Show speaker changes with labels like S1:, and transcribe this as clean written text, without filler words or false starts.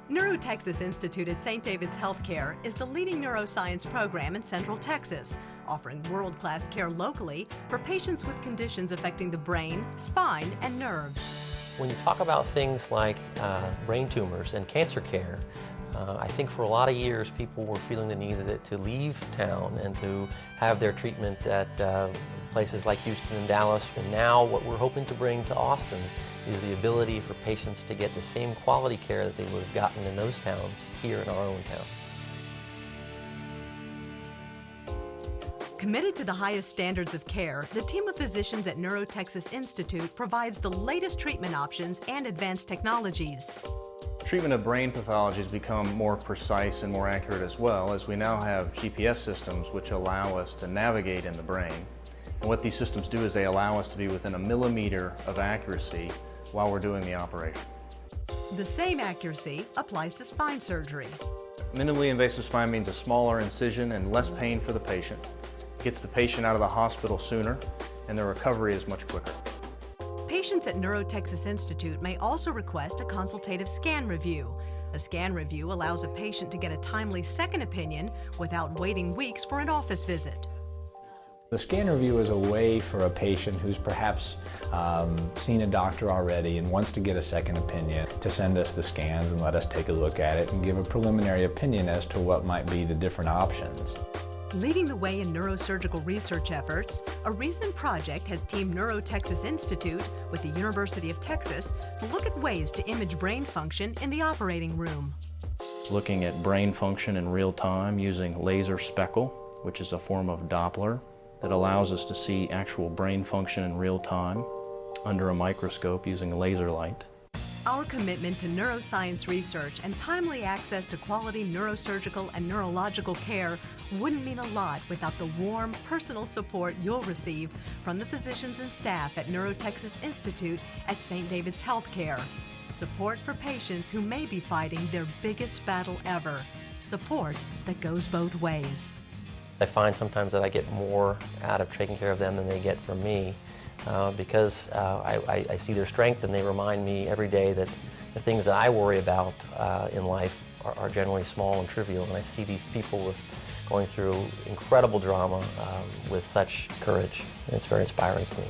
S1: NeuroTexas Institute at St. David's Healthcare is the leading neuroscience program in Central Texas, offering world-class care locally for patients with conditions affecting the brain, spine, and nerves.
S2: When you talk about things like brain tumors and cancer care, I think for a lot of years people were feeling the need to leave town and to have their treatment at places like Houston and Dallas. And now what we're hoping to bring to Austin is the ability for patients to get the same quality care that they would have gotten in those towns here in our own town.
S1: Committed to the highest standards of care, the team of physicians at NeuroTexas Institute provides the latest treatment options and advanced technologies.
S3: Treatment of brain pathology has become more precise and more accurate as well, as we now have GPS systems which allow us to navigate in the brain. And what these systems do is they allow us to be within a millimeter of accuracy while we're doing the operation.
S1: The same accuracy applies to spine surgery.
S3: Minimally invasive spine means a smaller incision and less pain for the patient. It gets the patient out of the hospital sooner, and their recovery is much quicker.
S1: Patients at NeuroTexas Institute may also request a consultative scan review. A scan review allows a patient to get a timely second opinion without waiting weeks for an office visit.
S4: The scan review is a way for a patient who's perhaps seen a doctor already and wants to get a second opinion to send us the scans and let us take a look at it and give a preliminary opinion as to what might be the different options.
S1: Leading the way in neurosurgical research efforts, a recent project has teamed NeuroTexas Institute with the University of Texas to look at ways to image brain function in the operating room.
S3: Looking at brain function in real time using laser speckle, which is a form of Doppler that allows us to see actual brain function in real time under a microscope using laser light.
S1: Our commitment to neuroscience research and timely access to quality neurosurgical and neurological care wouldn't mean a lot without the warm, personal support you'll receive from the physicians and staff at NeuroTexas Institute at St. David's Healthcare. Support for patients who may be fighting their biggest battle ever. Support that goes both ways.
S2: I find sometimes that I get more out of taking care of them than they get from me because I see their strength, and they remind me every day that the things that I worry about in life are generally small and trivial, and I see these people going through incredible drama with such courage, and it's very inspiring to me.